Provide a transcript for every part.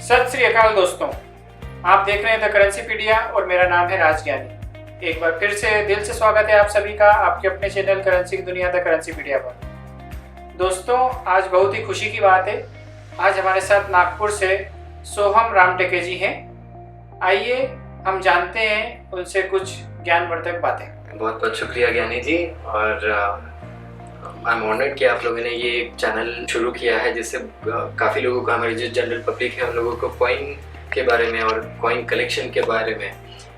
सत श्री अकाल दोस्तों, आप देख रहे हैं द करेंसीपीडिया और मेरा नाम है राज ज्ञानी। एक बार फिर से दिल से स्वागत है आप सभी का आपके अपने चैनल करेंसी की दुनिया द करेंसीपीडिया पर। दोस्तों, आज बहुत ही खुशी की बात है। आज हमारे साथ नागपुर से सोहम रामटेके जी हैं। आइए हम जानते हैं उनसे कुछ ज्ञानवर्धक बातें। बहुत बहुत शुक्रिया ज्ञानी जी, और आई एम ऑनर्ड कि आप लोगों ने ये चैनल शुरू किया है जिससे काफ़ी लोगों को, हमारी जो जनरल पब्लिक है उन लोगों को कॉइन के बारे में और कॉइन कलेक्शन के बारे में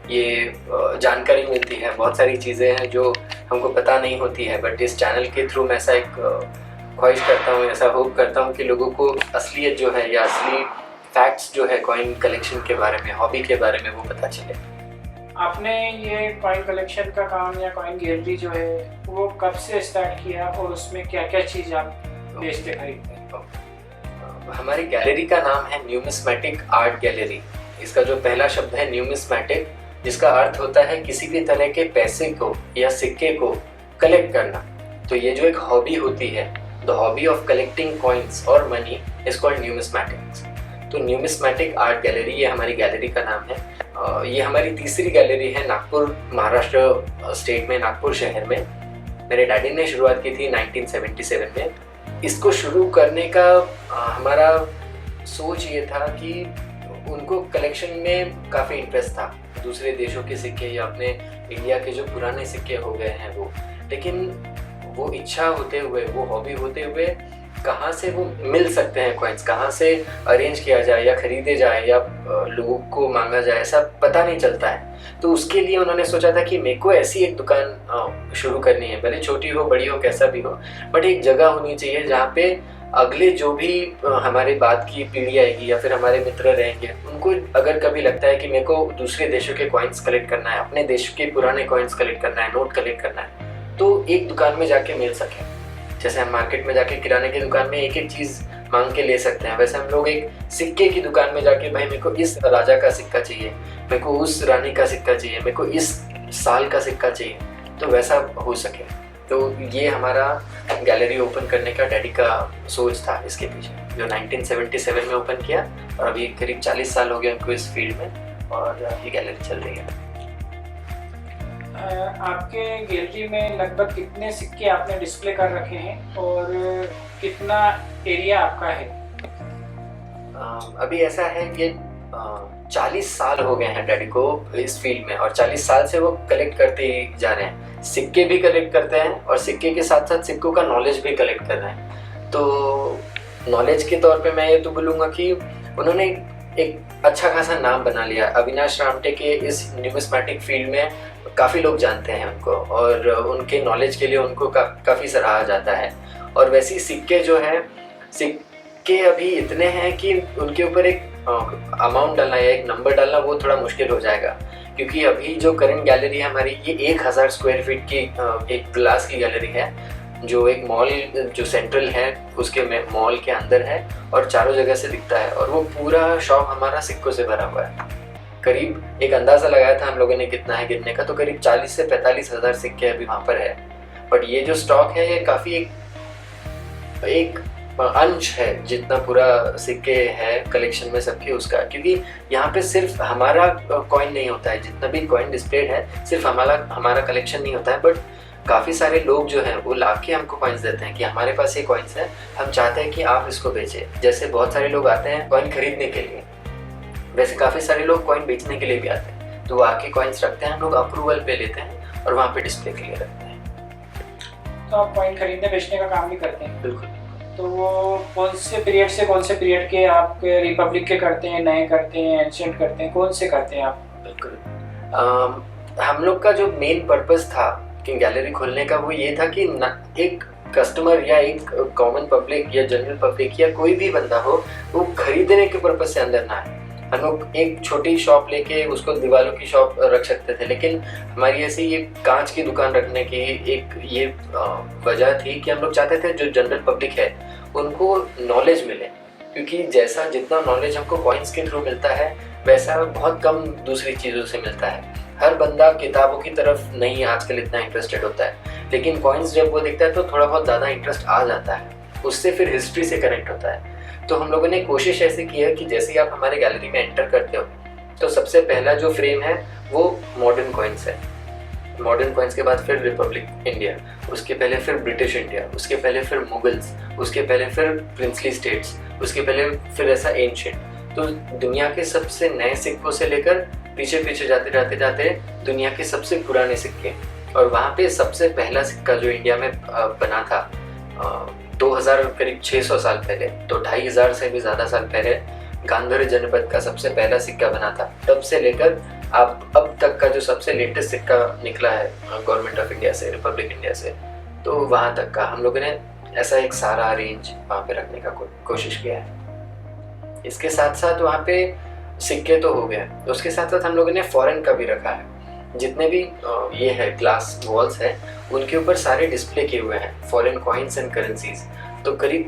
ये जानकारी मिलती है। बहुत सारी चीज़ें हैं जो हमको पता नहीं होती है, बट इस चैनल के थ्रू मैं ऐसा एक ख्वाहिश करता हूँ, ऐसा होप करता हूँ कि लोगों को असलियत जो है या असली फैक्ट्स जो है कॉइन कलेक्शन के बारे में, हॉबी के बारे में वो पता चले। आपने ये कॉइन कलेक्शन का काम या कॉइन गैलरी जो है वो कब से स्टार्ट किया और उसमें क्या क्या चीज़ आप बेचते खरीदते हैं? हमारी गैलरी का नाम है न्यूमिस्मेटिक आर्ट गैलरी। इसका जो पहला शब्द है न्यूमिस्मेटिक, जिसका अर्थ होता है किसी भी तरह के पैसे को या सिक्के को कलेक्ट करना। तो ये जो एक हॉबी होती है, the hobby of collecting coins और मनी इज कॉल्ड न्यूमिस्मेटिक्स। तो न्यूमिस्मेटिक आर्ट गैलरी ये हमारी गैलरी का नाम है। ये हमारी तीसरी गैलरी है नागपुर, महाराष्ट्र स्टेट में, नागपुर शहर में। मेरे डैडी ने शुरुआत की थी 1977 में। इसको शुरू करने का हमारा सोच ये था कि उनको कलेक्शन में काफ़ी इंटरेस्ट था, दूसरे देशों के सिक्के या अपने इंडिया के जो पुराने सिक्के हो गए हैं वो। लेकिन वो इच्छा होते हुए, वो हॉबी होते हुए कहाँ से वो मिल सकते हैं कॉइन्स, कहाँ से अरेंज किया जाए या खरीदे जाए या लोगों को मांगा जाए, ऐसा पता नहीं चलता है। तो उसके लिए उन्होंने सोचा था कि मेरे को ऐसी एक दुकान शुरू करनी है, भले छोटी हो बड़ी हो कैसा भी हो, बट एक जगह होनी चाहिए जहाँ पे अगले जो भी हमारे बाद की पीढ़ी आएगी या फिर हमारे मित्र रहेंगे, उनको अगर कभी लगता है कि मेरे को दूसरे देशों के कॉइन्स कलेक्ट करना है, अपने देश के पुराने कॉइन्स कलेक्ट करना है, नोट कलेक्ट करना है, तो एक दुकान में जाके मिल सके। जैसे हम मार्केट में जाके किराने की दुकान में एक एक चीज़ मांग के ले सकते हैं, वैसे हम लोग एक सिक्के की दुकान में जाके, भाई मेरे को इस राजा का सिक्का चाहिए, मेरे को उस रानी का सिक्का चाहिए, मेरे को इस साल का सिक्का चाहिए, तो वैसा हो सके। तो ये हमारा गैलरी ओपन करने का डैडी का सोच था इसके पीछे, जो 1977 में ओपन किया, और अभी करीब 40 साल हो गए उनको इस फील्ड में, और ये गैलरी चल रही है। आपके गैलरी में लगभग कितने सिक्के आपने डिस्प्ले कर रखे हैं और कितना एरिया आपका है? अभी ऐसा है कि 40 साल हो गए हैं डैडी को इस फील्ड में, और 40 साल से वो कलेक्ट करते जा रहे हैं। सिक्के भी कलेक्ट करते हैं और सिक्के के साथ साथ सिक्कों का नॉलेज भी कलेक्ट कर रहे हैं। तो नॉलेज के तौर पे मैं ये तो बोलूँगा कि उन्होंने एक अच्छा खासा नाम बना लिया। अविनाश रामटेके इस न्यूमिस्मेटिक फील्ड में काफ़ी लोग जानते हैं उनको, और उनके नॉलेज के लिए उनको काफ़ी सराहा जाता है। और वैसे ही सिक्के जो हैं, सिक्के अभी इतने हैं कि उनके ऊपर एक अमाउंट डालना या एक नंबर डालना वो थोड़ा मुश्किल हो जाएगा, क्योंकि अभी जो करंट गैलरी है हमारी, ये 1000 स्क्वायर फीट की एक ग्लास की गैलरी है, जो एक मॉल जो सेंट्रल है उसके में मॉल के अंदर है और चारों जगह से दिखता है, और वो पूरा शॉप हमारा सिक्कों से भरा हुआ है। करीब एक अंदाज़ा लगाया था हम लोगों ने कितना है गिनने का, तो करीब 40 से 45 हज़ार सिक्के अभी वहाँ पर है। बट ये जो स्टॉक है ये काफ़ी एक अंश है जितना पूरा सिक्के है कलेक्शन में सबके उसका, क्योंकि यहाँ पे सिर्फ हमारा कॉइन नहीं होता है, जितना भी कॉइन डिस्प्लेड है सिर्फ हमारा कलेक्शन नहीं होता है, बट काफ़ी सारे लोग जो हैं वो ला के हमको कॉइन्स देते हैं कि हमारे पास ये कॉइन्स है, हम चाहते हैं कि आप इसको बेचें। जैसे बहुत सारे लोग आते हैं कॉइन खरीदने के लिए, वैसे काफ़ी सारे लोग कॉइन बेचने के लिए भी आते हैं, तो वो आके कॉइन्स रखते हैं, हम लोग अप्रूवल पे लेते हैं और वहाँ पे डिस्प्ले के लिए रखते हैं। तो आप कॉइन खरीदने बेचने का काम भी करते हैं? बिल्कुल। तो वो कौन से पीरियड से कौन से पीरियड के आप रिपब्लिक के करते हैं, नए करते हैं, एंशिएंट करते हैं, कौन से करते हैं आप? बिल्कुल। हम लोग का जो मेन पर्पस था कि गैलरी खोलने का, वो ये था कि एक कस्टमर या एक कॉमन पब्लिक या जनरल पब्लिक या कोई भी बंदा हो, वो खरीदने के पर्पस से अंदर ना आए। हम लोग एक छोटी शॉप लेके उसको दीवारों की शॉप रख सकते थे, लेकिन हमारी ऐसी ये कांच की दुकान रखने की एक ये वजह थी कि हम लोग चाहते थे जो जनरल पब्लिक है उनको नॉलेज मिले, क्योंकि जैसा जितना नॉलेज हमको कॉइन्स के थ्रू मिलता है वैसा बहुत कम दूसरी चीज़ों से मिलता है। हर बंदा किताबों की तरफ नहीं आजकल इतना इंटरेस्टेड होता है, लेकिन कॉइन्स जब वो दिखता है तो थोड़ा बहुत ज़्यादा इंटरेस्ट आ जाता है, उससे फिर हिस्ट्री से कनेक्ट होता है। तो हम लोगों ने कोशिश ऐसी की है कि जैसे ही आप हमारे गैलरी में एंटर करते हो तो सबसे पहला जो फ्रेम है वो मॉडर्न कॉइन्स है। मॉडर्न कॉइन्स के बाद फिर रिपब्लिक इंडिया, उसके पहले फिर ब्रिटिश इंडिया, उसके पहले फिर मुगल्स, उसके पहले फिर प्रिंसली स्टेट्स, उसके पहले फिर ऐसा एंशिएंट। तो दुनिया के सबसे नए सिक्कों से लेकर पीछे पीछे जाते जाते दुनिया के सबसे पुराने सिक्के। और वहाँ पे सबसे पहला सिक्का जो इंडिया में बना था 2000 करीब 600 साल पहले, तो 2500 से भी ज़्यादा साल पहले गांधार जनपद का सबसे पहला सिक्का बना था। तब से लेकर आप अब तक का जो सबसे लेटेस्ट सिक्का निकला है गवर्नमेंट ऑफ इंडिया से, रिपब्लिक इंडिया से, तो वहाँ तक का हम लोगों ने ऐसा एक सारा अरेंज वहाँ पे रखने का कोशिश किया है। इसके साथ साथ वहाँ पे सिक्के तो हो गए, उसके साथ साथ हम लोगों ने फॉरेन का भी रखा है। जितने भी ये है ग्लास वॉल्स है उनके ऊपर सारे डिस्प्ले किए हुए हैं फॉरेन कॉइन्स एंड करेंसीज। तो करीब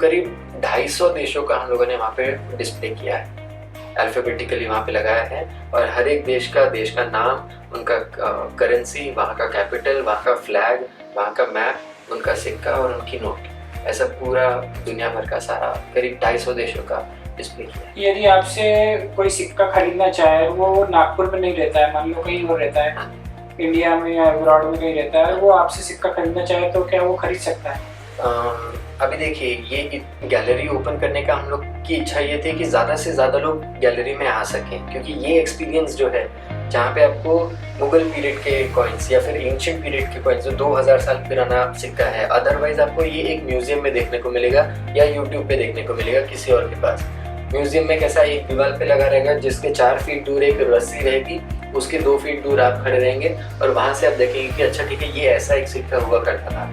250 देशों का हम लोगों ने वहाँ पे डिस्प्ले किया है, अल्फाबेटिकली वहाँ पे लगाया है। और हर एक देश का नाम, उनका करेंसी, वहाँ का कैपिटल, वहाँ का फ्लैग, वहाँ का मैप, उनका सिक्का और उनकी नोट, ऐसा पूरा दुनिया भर का सारा करीब 250 देशों का डिस्प्ले किया। यदि आपसे कोई सिक्का खरीदना चाहे, वो नागपुर में नहीं रहता है, मान लो कहीं और रहता है, इंडिया में या अब्रॉड में कहीं रहता है, वो आपसे सिक्का खरीदना चाहे तो क्या वो खरीद सकता है? अभी देखिए, ये गैलरी ओपन करने का हम लोग की इच्छा ये थी कि ज़्यादा से ज़्यादा लोग गैलरी में आ सकें, क्योंकि ये एक्सपीरियंस जो है जहाँ पे आपको मुगल पीरियड के कॉइन्स या फिर एंशिएंट पीरियड के कॉइन्स जो 2000 साल पुराना सिक्का है, अदरवाइज आपको ये एक म्यूजियम में देखने को मिलेगा या यूट्यूब पे देखने को मिलेगा किसी और के पास। म्यूजियम में कैसा एक दीवार पे लगा रहेगा जिसके 4 फीट दूर एक रस्सी रहेगी, उसके 2 फीट दूर आप खड़े रहेंगे और वहाँ से आप देखेंगे कि अच्छा ठीक है, ये ऐसा एक सिक्का हुआ करता था।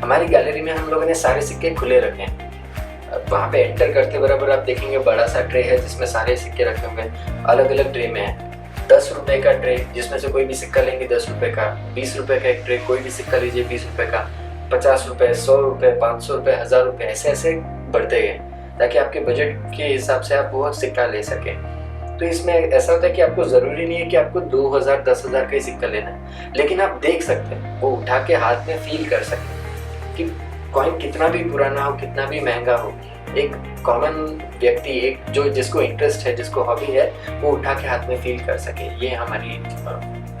हमारी गैलरी में हम लोगों ने सारे सिक्के खुले रखे हैं। वहाँ पे एंटर करते बराबर आप देखेंगे बड़ा सा ट्रे है जिसमें सारे सिक्के रखे हुए हैं, अलग अलग ट्रे में है। 10 रुपए का ट्रे जिसमें से कोई भी सिक्का लेंगे 10 रुपए का, 20 रुपए का एक ट्रे, कोई भी सिक्का लीजिए 20 रुपए का, 50 रुपए, 100 रुपए, 500 रुपए, 1000 रुपए, ऐसे ऐसे बढ़ते गए ताकि आपके बजट के हिसाब से आप वो सिक्का ले सकें। तो इसमें ऐसा होता है कि आपको ज़रूरी नहीं है कि आपको 2000 10,000 का ही सिक्का लेना है, लेकिन आप देख सकते हैं, वो उठा के हाथ में फील कर सकें कि कॉइन कितना भी पुराना हो, कितना भी महंगा हो, एक कॉमन व्यक्ति, एक जो जिसको इंटरेस्ट है, जिसको हॉबी है, वो उठा के हाथ में फील कर सके। ये हमारी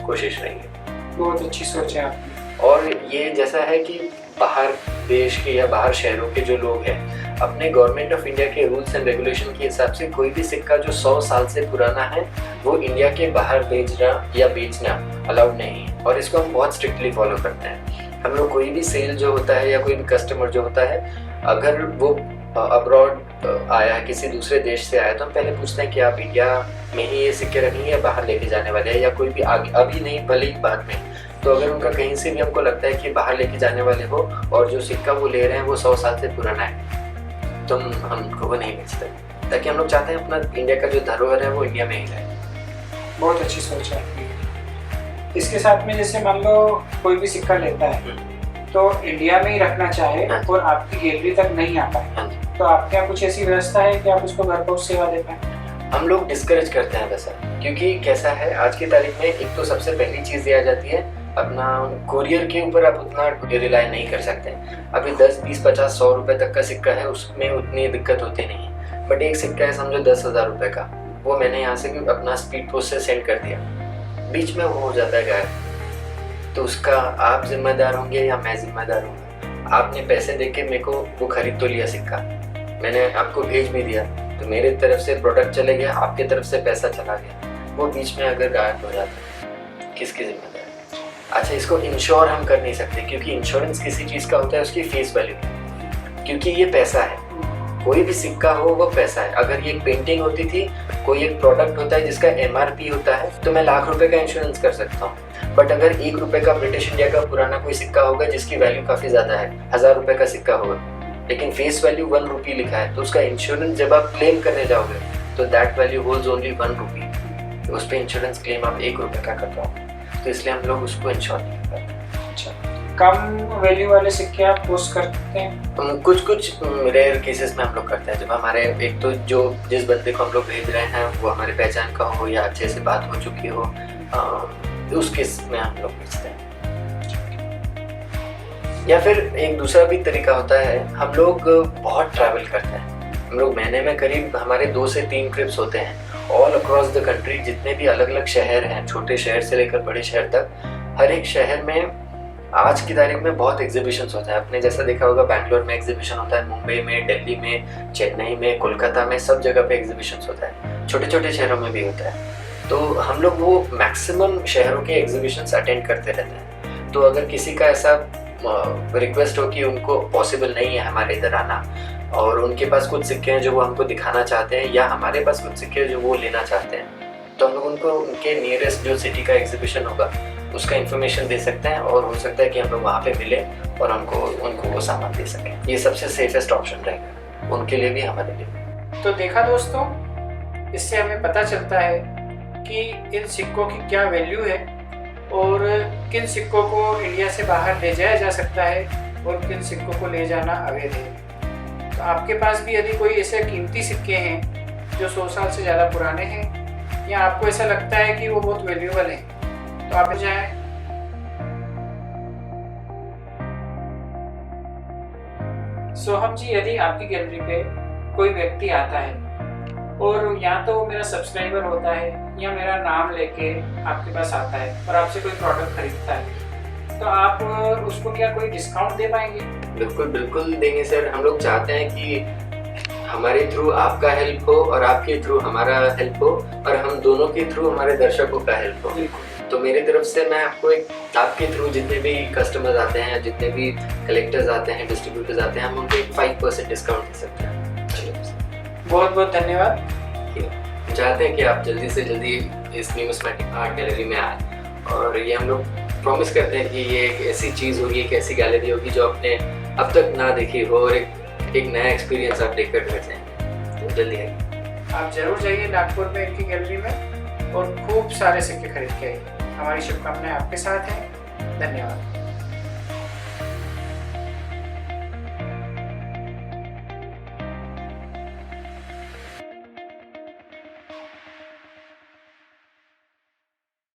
कोशिश रही है। बहुत अच्छी सोच है आपकी। और ये जैसा है कि बाहर देश के या बाहर शहरों के जो लोग हैं, अपने गवर्नमेंट ऑफ इंडिया के रूल्स एंड रेगुलेशन के हिसाब से कोई भी सिक्का जो 100 साल से पुराना है वो इंडिया के बाहर भेजना या बेचना अलाउड नहीं है, और इसको हम बहुत स्ट्रिक्टली फॉलो करते हैं। हम लोग कोई भी सेल जो होता है या कोई भी कस्टमर जो होता है, अगर वो अब्रॉड आया है, किसी दूसरे देश से आया, तो हम पहले पूछते हैं कि आप इंडिया में ही ये सिक्के रखेंगे या बाहर लेके जाने वाले हैं, या कोई भी आगे, अभी नहीं भले ही बाद में। तो अगर उनका कहीं से भी हमको लगता है कि बाहर लेके जाने वाले हो और जो सिक्का वो ले रहे हैं वो 100 साल से पुराना है, तो हमको वो नहीं बेचते, ताकि हम लोग चाहते हैं अपना इंडिया का जो धरोहर है वो इंडिया में ही रहे। बहुत अच्छी सोच है आपकी। इसके साथ में जैसे मान लो कोई भी सिक्का लेता है तो इंडिया में ही रखना चाहे और आपकी गैलरी तक नहीं आ पाए, तो आपके यहाँ कुछ ऐसी व्यवस्था है कि आप उसको घर पहुँच सेवा दे पाए? हम लोग डिस्करेज करते हैं वैसा, क्योंकि कैसा है आज की तारीख में, एक तो सबसे पहली चीज़ ये आ जाती है, अपना कोरियर के ऊपर आप उतना रिलाय नहीं कर सकते। अभी 10, 20, 50, 100 रुपए तक का सिक्का है, उसमें उतनी दिक्कत होती नहीं है। बट एक सिक्का है समझो 10,000 रुपए का, वो मैंने यहाँ से भी अपना स्पीड पोस्ट से सेंड कर दिया, बीच में वो हो जाता है गायब, तो उसका आप जिम्मेदार होंगे या मैं जिम्मेदार हूँगा? आपने पैसे दे के मेरे को वो खरीद तो लिया सिक्का, मैंने आपको भेज भी दिया, तो मेरे तरफ से प्रोडक्ट चले गया, आपके तरफ से पैसा चला गया, वो बीच में अगर गायब हो जाता है किसकी जिम्मेदारी? अच्छा, इसको इंश्योर हम कर नहीं सकते, क्योंकि इंश्योरेंस किसी चीज़ का होता है उसकी फेस वैल्यू, क्योंकि ये पैसा है, कोई भी सिक्का हो वो पैसा है। अगर ये एक पेंटिंग होती थी, कोई एक प्रोडक्ट होता है जिसका MRP होता है, तो मैं लाख रुपए का इंश्योरेंस कर सकता हूँ। बट अगर 1 रुपए का ब्रिटिश इंडिया का पुराना कोई सिक्का होगा जिसकी वैल्यू काफ़ी ज़्यादा है, 1000 रुपए का सिक्का होगा, लेकिन फेस वैल्यू 1 रुपी लिखा है, तो उसका इंश्योरेंस जब आप क्लेम करने जाओगे तो दैट वैल्यू होल्ड्स ओनली 1 रुपी, तो उस पर इंश्योरेंस क्लेम आप 1 रुपए का कर पाओगे, तो इसलिए हम लोग उसको इंश्योर नहीं करते। अच्छा, कम वैल्यू वाले सिक्के आप पोस्ट करते हैं? कुछ रेयर केसेस में हम लोग करते हैं, जब हमारे एक तो जो जिस बंदे को हम लोग भेज रहे हैं वो हमारे पहचान का हो या अच्छे से बात हो चुकी हो, उस केस में हम लोग भेजते हैं। या फिर एक दूसरा भी तरीका होता है, हम लोग बहुत ट्रैवल करते हैं, हम लोग महीने में करीब हमारे 2 से 3 ट्रिप्स होते हैं ऑल अक्रॉस द कंट्री। जितने भी अलग अलग शहर हैं, छोटे शहर से लेकर बड़े शहर तक, हर एक शहर में आज की तारीख में बहुत एग्जीबिशंस होता है। आपने जैसा देखा होगा बैंगलोर में एग्जीबिशन होता है, मुंबई में, दिल्ली में, चेन्नई में, कोलकाता में, सब जगह पे एग्जीबिशंस होता है। छोटे छोटे शहरों में भी होता है। तो हम लोग वो मैक्सिमम शहरों के एग्जीबिशंस अटेंड करते रहते हैं। तो अगर किसी का ऐसा रिक्वेस्ट हो कि उनको पॉसिबल नहीं है हमारे इधर आना और उनके पास कुछ सिक्के हैं जो वो हमको दिखाना चाहते हैं, या हमारे पास कुछ सिक्के हैं जो वो लेना चाहते हैं, तो हम लोग उनको उनके नियरेस्ट जो सिटी का एग्जीबिशन होगा उसका इन्फॉर्मेशन दे सकते हैं और हो सकता है कि हम लोग वहाँ पे मिले और उनको वो सामान दे सकें। ये सबसे सेफेस्ट ऑप्शन रहेगा उनके लिए भी, हमारे लिए भी। तो देखा दोस्तों, इससे हमें पता चलता है कि इन सिक्कों की क्या वैल्यू है और किन सिक्कों को इंडिया से बाहर ले जाया जा सकता है और किन सिक्कों को ले जाना अवैध है। तो आपके पास भी यदि कोई ऐसे कीमती सिक्के हैं जो 100 साल से ज़्यादा पुराने हैं या आपको ऐसा लगता है कि वो बहुत वैल्यूएबल हैं, तो आप जाएं। सोहम जी, यदि आपकी गैलरी पे कोई व्यक्ति आता है और या तो मेरा सब्सक्राइबर होता है या मेरा नाम लेके आपके पास आता है और आपसे कोई प्रोडक्ट खरीदता है, तो आप उसको क्या कोई डिस्काउंट दे पाएंगे? बिल्कुल बिल्कुल देंगे सर। हम लोग चाहते हैं कि हमारे थ्रू आपका हेल्प हो और आपके थ्रू हमारा हेल्प हो और हम दोनों के थ्रू हमारे दर्शकों का हेल्प हो। तो मेरी तरफ से मैं आपको आपके थ्रू जितने भी कस्टमर्स आते हैं, जितने भी कलेक्टर्स आते हैं, डिस्ट्रीब्यूटर्स आते हैं, हम उनको एक 5% डिस्काउंट दे सकते हैं। बहुत बहुत धन्यवाद। हम चाहते हैं कि आप जल्दी से जल्दी इस न्यूमिस्मेटिक आर्ट गैलरी में आए और ये हम लोग प्रॉमिस करते हैं कि ये एक ऐसी चीज़ होगी, एक ऐसी गैलरी होगी जो आपने अब तक ना देखी हो और एक नया एक्सपीरियंस आप लेकर घर जाएंगे। तो जल्दी आइए, आप जरूर जाइए नागपुर में इनकी गैलरी में और खूब सारे सिक्के खरीद के आइए। हमारी शुभकामनाएं आपके साथ हैं। धन्यवाद।